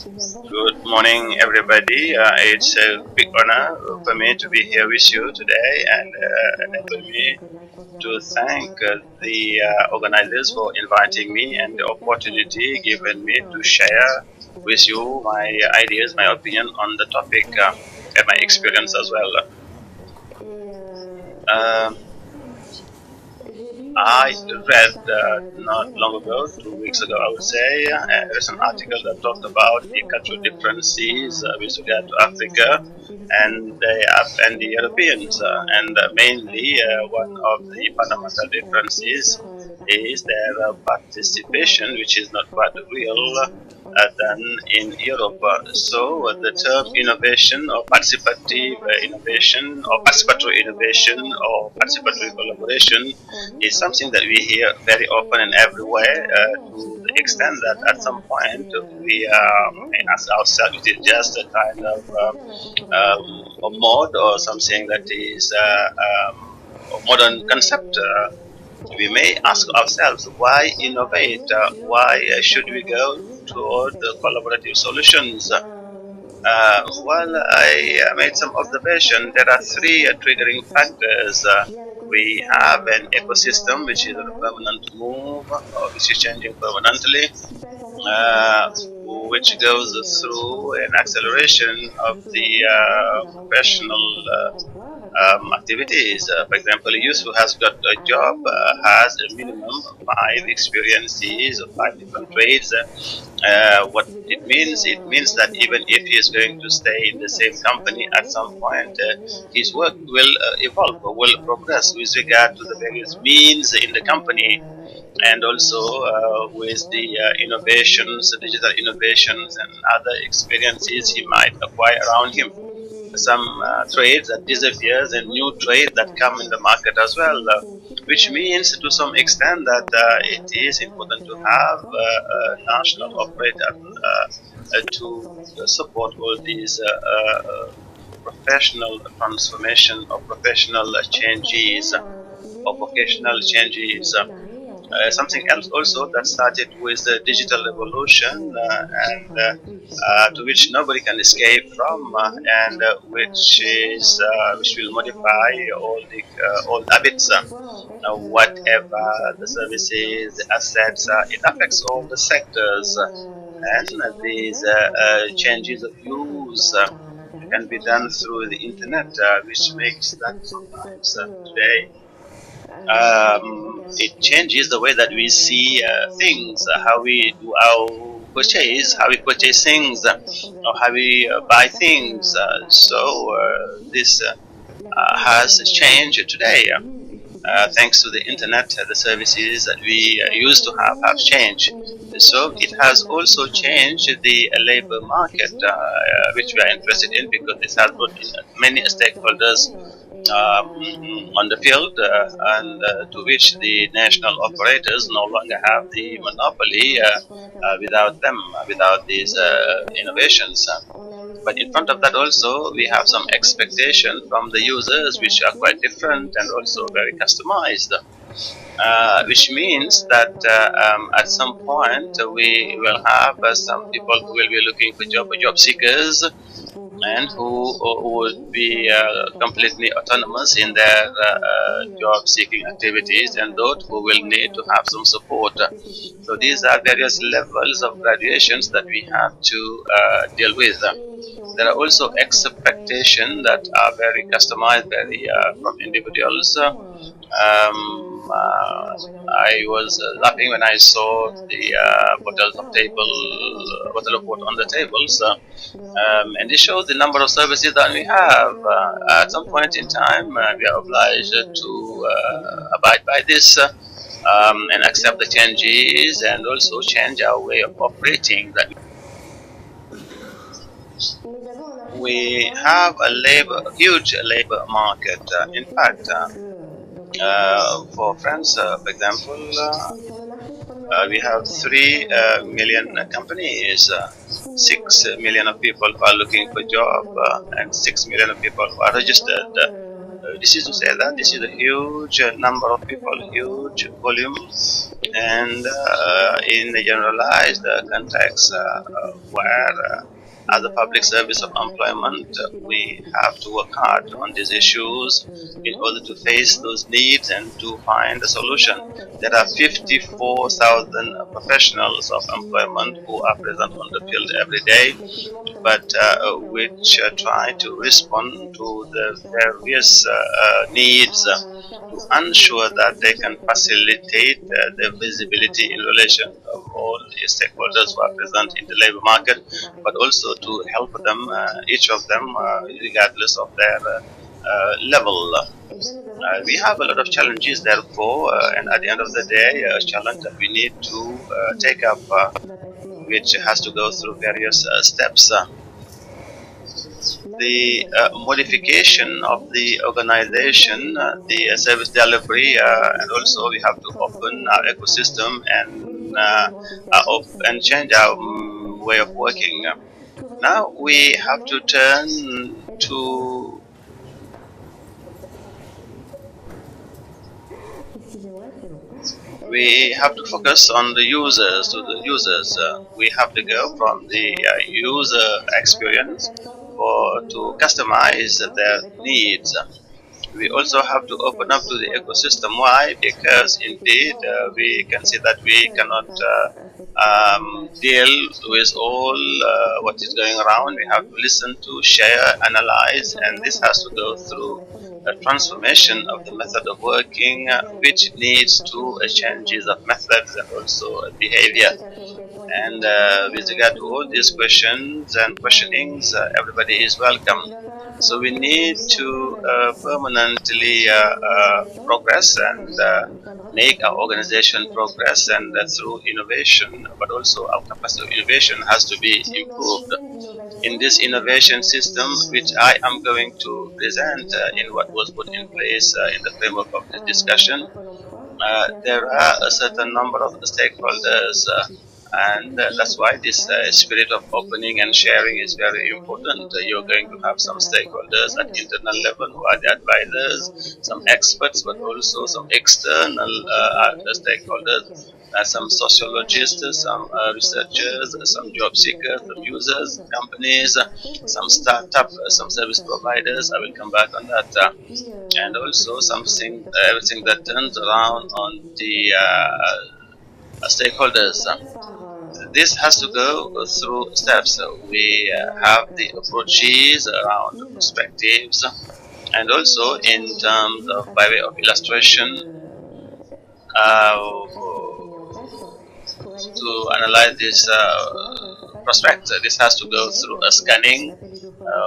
Good morning, everybody. It's a big honor for me to be here with you today and enable me to thank the organizers for inviting me and the opportunity given me to share with you my ideas, my opinion on the topic and my experience as well. Um, I read not long ago, 2 weeks ago, I would say, there's an article that talked about the cultural differences with regard to Africa and the Europeans, and mainly one of the fundamental differences is their participation, which is not quite real than in Europe. So the term innovation or participative innovation or participatory innovation or participatory collaboration is something that we hear very often and everywhere to the extent that at some point we may ask ourselves, it is just a kind of a mode or something that is a modern concept. We may ask ourselves, why innovate? Why should we go toward collaborative solutions? Well, I made some observation. There are three triggering factors. We have an ecosystem which is on a permanent move, or which is changing permanently, uh, which goes through an acceleration of the professional activities. For example, a youth who has got a job has a minimum 5 experiences of 5 different trades. What it means that even if he is going to stay in the same company at some point, his work will evolve or will progress with regard to the various means in the company and also with the innovations, digital innovations and other experiences he might acquire around him. Some trades that disappears and new trades that come in the market as well, which means to some extent that it is important to have a national operator to support all these professional transformation or professional changes or vocational changes. Something else also that started with the digital revolution and to which nobody can escape from, and which will modify all the old habits, whatever the services, the assets, it affects all the sectors, and these changes of use can be done through the internet, which makes that sometimes today it changes the way that we see things, how we do our purchase, how we purchase things, or how we buy things. So this has changed today. Thanks to the internet, the services that we used to have changed. So it has also changed the labor market, which we are interested in because this has brought in many stakeholders on the field, and to which the national operators no longer have the monopoly without them, without these innovations. But in front of that also, we have some expectation from the users which are quite different and also very customized. Which means that at some point we will have some people who will be looking for job seekers, and who would be completely autonomous in their job seeking activities, and those who will need to have some support. So these are various levels of graduations that we have to deal with. There are also expectations that are very customized, very from individuals. I was laughing when I saw the bottle of water on the tables, and this shows the number of services that we have. At some point in time, we are obliged to abide by this and accept the changes and also change our way of operating. That we have a huge labor market. In fact, for France, for example, we have 3 million companies, 6 million of people who are looking for job, and 6 million of people who are registered. This is to say that this is a huge number of people, huge volume, And in a generalized context where as a public service of employment, we have to work hard on these issues in order to face those needs and to find a solution. There are 54,000 professionals of employment who are present on the field every day, but which try to respond to the various needs to ensure that they can facilitate the visibility in relation of all the stakeholders who are present in the labor market, but also to help them, each of them, regardless of their level. We have a lot of challenges, therefore, and at the end of the day, a challenge that we need to take up, which has to go through various steps. The modification of the organization, the service delivery, and also we have to open our ecosystem and change our way of working. Now we have to turn to we have to focus on the users. To the users, we have to go from the user experience to customize their needs. We also have to open up to the ecosystem. Why? Because indeed we can see that we cannot deal with all what is going around. We have to listen to, share, analyze, and this has to go through a transformation of the method of working, which needs to changes of methods and also behavior. And with regard to all these questions and questionings, everybody is welcome. So we need to permanently progress and make our organization progress, and through innovation, but also our capacity of innovation has to be improved. In this innovation system, which I am going to present in what was put in place in the framework of this discussion, there are a certain number of stakeholders, and that's why this spirit of opening and sharing is very important. You're going to have some stakeholders at internal level who are the advisors, some experts, but also some external stakeholders, some sociologists, some researchers, some job seekers, some users, companies, some startup, some service providers. I will come back on that. And also something, everything that turns around on the stakeholders. This has to go through steps. We have the approaches around the perspectives, and also in terms of by way of illustration, to analyze this prospect. This has to go through a scanning,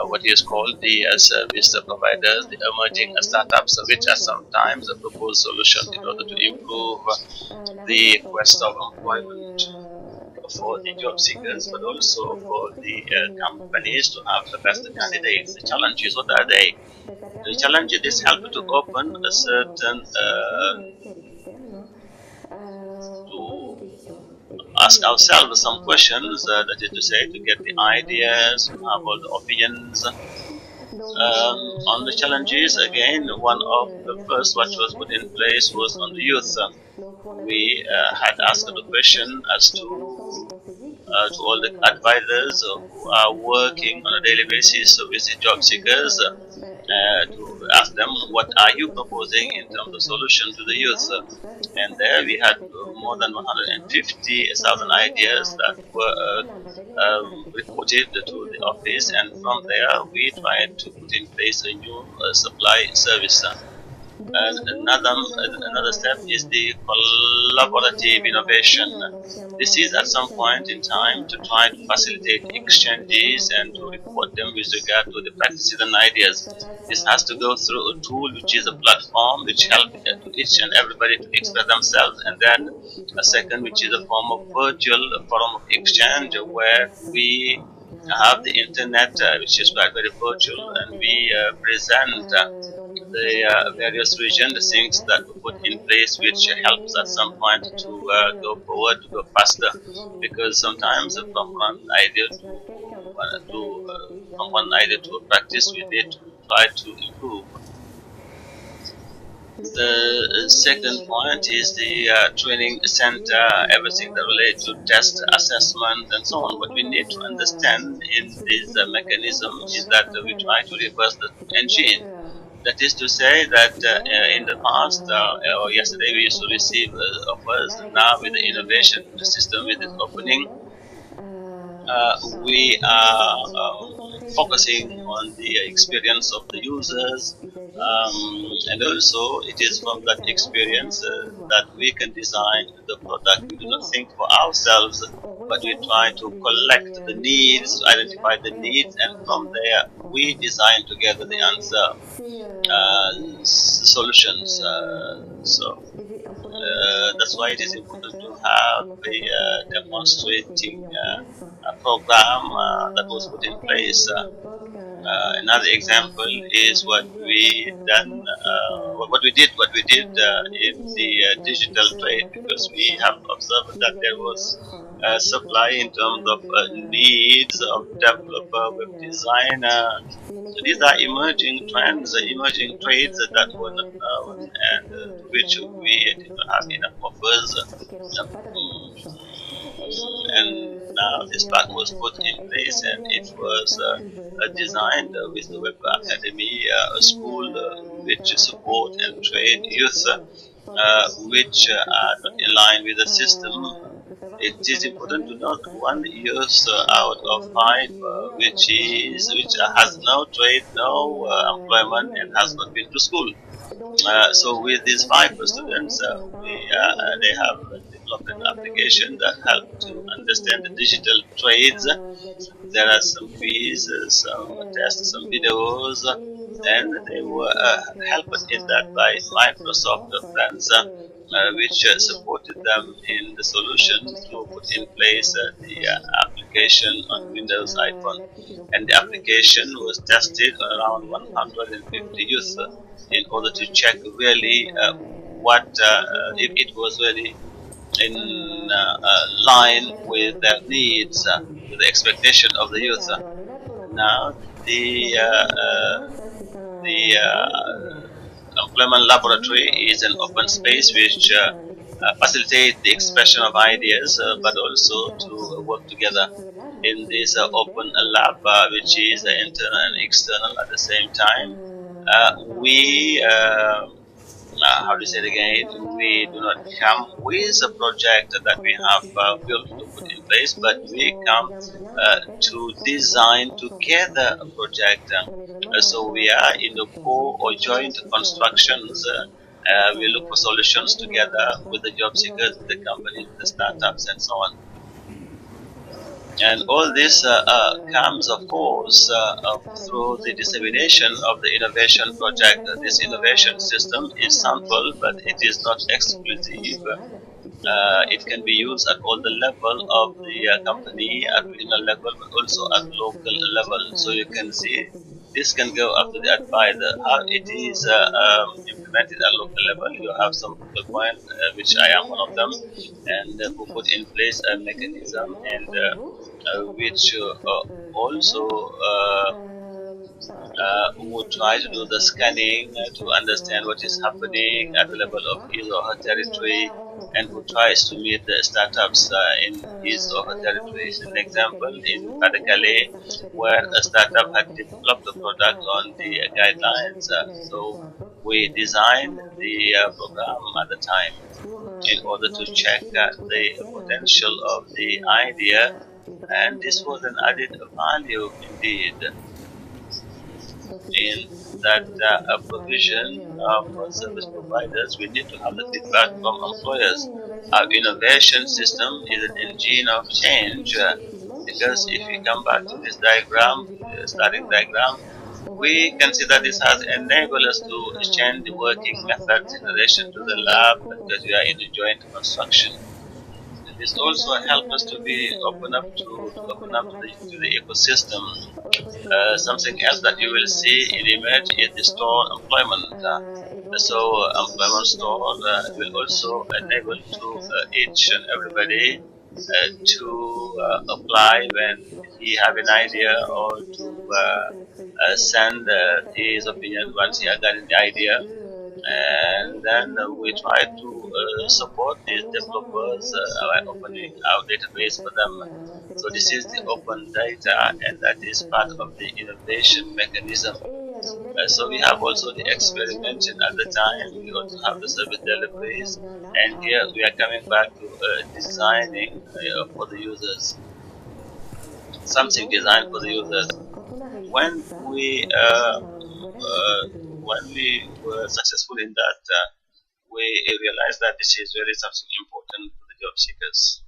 what is called the service providers, the emerging startups, which are sometimes a proposed solution in order to improve the quest of employment for the job seekers, but also for the companies to have the best candidates. The challenges, what are they? The challenge is help to open a certain to ask ourselves some questions, that is to say, to get the ideas, to have all the opinions on the challenges. Again, one of the first what was put in place was on the youth. We had asked the question as to all the advisors who are working on a daily basis with the job seekers, to ask them what are you proposing in terms of solution to the youth. And there we had more than 150,000 ideas that were reported to the office, and from there we tried to put in place a new supply service. Another step is the collaborative innovation. This is at some point in time to try to facilitate exchanges and to report them with regard to the practices and ideas. This has to go through a tool which is a platform which helps to each and everybody to express themselves, and then a second which is a form of virtual forum of exchange where we have the internet, which is quite very virtual, and we present the various region, the things that we put in place, which helps at some point to go forward, to go faster. Because sometimes from one idea from one idea to a practice, we need to try to improve. The second point is the training center, everything that relates to test, assessment, and so on. What we need to understand in this mechanism is that we try to reverse the engine. That is to say that in the past or yesterday we used to receive offers. Now with the innovation system, with its opening, we are focusing on the experience of the users, and also it is from that experience that we can design the product. We do not think for ourselves, but we try to collect the needs, to identify the needs, and from there we design together the answer solutions. That's why it is important to have a demonstrating program that was put in place. Another example is what we did in the digital trade, because we have observed that there was supply in terms of needs of developer, web designer. So these are emerging trends, emerging trades that were not known, and to which we did not have enough offers. And now this pack was put in place, and it was designed with the Web Academy, a school which support and train youth which are not in line with the system. It is important to note one youth out of five which has no trade, no employment, and has not been to school. So with these five students, they have developed an application that help to understand the digital trades. There are some quizzes, some tests, some videos, and they were helped in that by Microsoft friends, which supported them in the solution to put in place the application on Windows iPhone. And the application was tested on around 150 youth in order to check really what if it was really in line with their needs, with the expectation of the youth. Now, the employment laboratory is an open space which facilitates the expression of ideas, but also to work together in this open lab, which is internal and external at the same time. We how to say it again, we do not come with a project that we have built to put in place, but we come to design together a project. So we are in the co or joint constructions. We look for solutions together with the job seekers, with the companies, with the startups, and so on. And all this comes, of course, through the dissemination of the innovation project. This innovation system is sample, but it is not exclusive. It can be used at all the level of the company, at regional level, but also at local level. So you can see this can go up to the advisor. How it is implemented at local level, you have some focal point, which I am one of them, and who put in place a mechanism and which also would try to do the scanning to understand what is happening at the level of his or her territory, and who tries to meet the startups in his or her territory. An example in Valkenaere, where a startup had developed a product on the guidelines. So we designed the program at the time in order to check the potential of the idea, and this was an added value indeed in that provision for service providers. We need to have the feedback from employers. Our innovation system is an engine of change, because if we come back to this diagram, starting diagram, we can see that this has enabled us to change the working methods in relation to the lab, because we are in a joint construction. This also helps us to be open up to the ecosystem. Something else that you will see in image is the store employment. So employment store will also enable to each and everybody to apply when he have an idea, or to send his opinion once he has gotten the idea. and then we try to support these developers by opening our database for them. So this is the open data, and that is part of the innovation mechanism. So we have also the experimentation at the time. We also have the service deliveries, and here we are coming back to designing for the users, something designed for the users. When we were successful in that, we realized that this is really something important for the job seekers.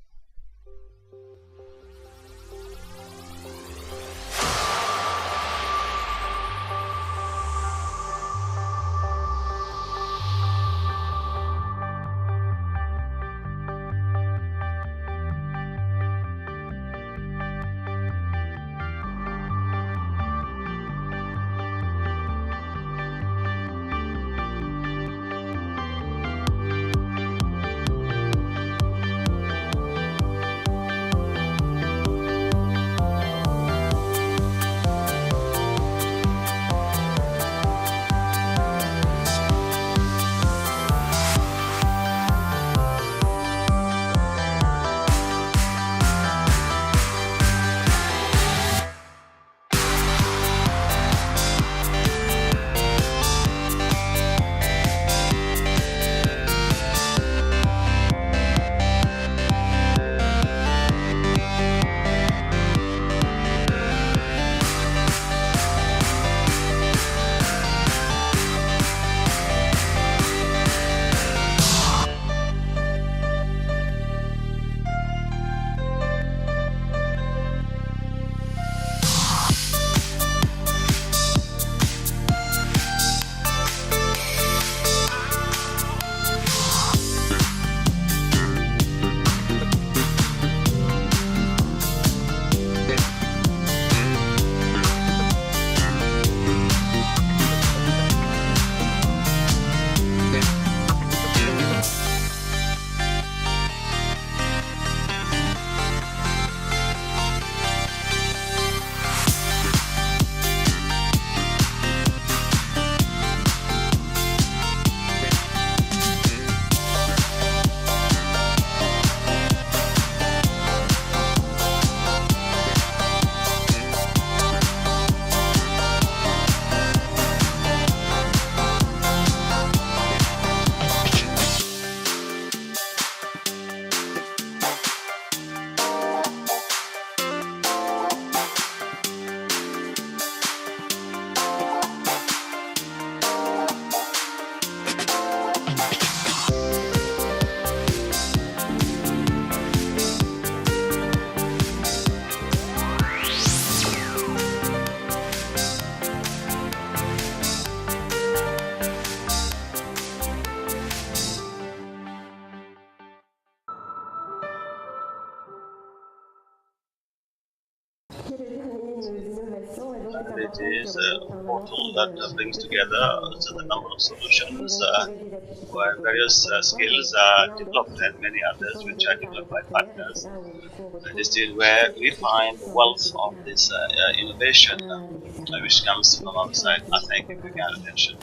And it is a portal that brings together a number of solutions where various skills are developed and many others which are developed by partners. This is where we find the wealth of this innovation which comes from outside. I thank you for your attention.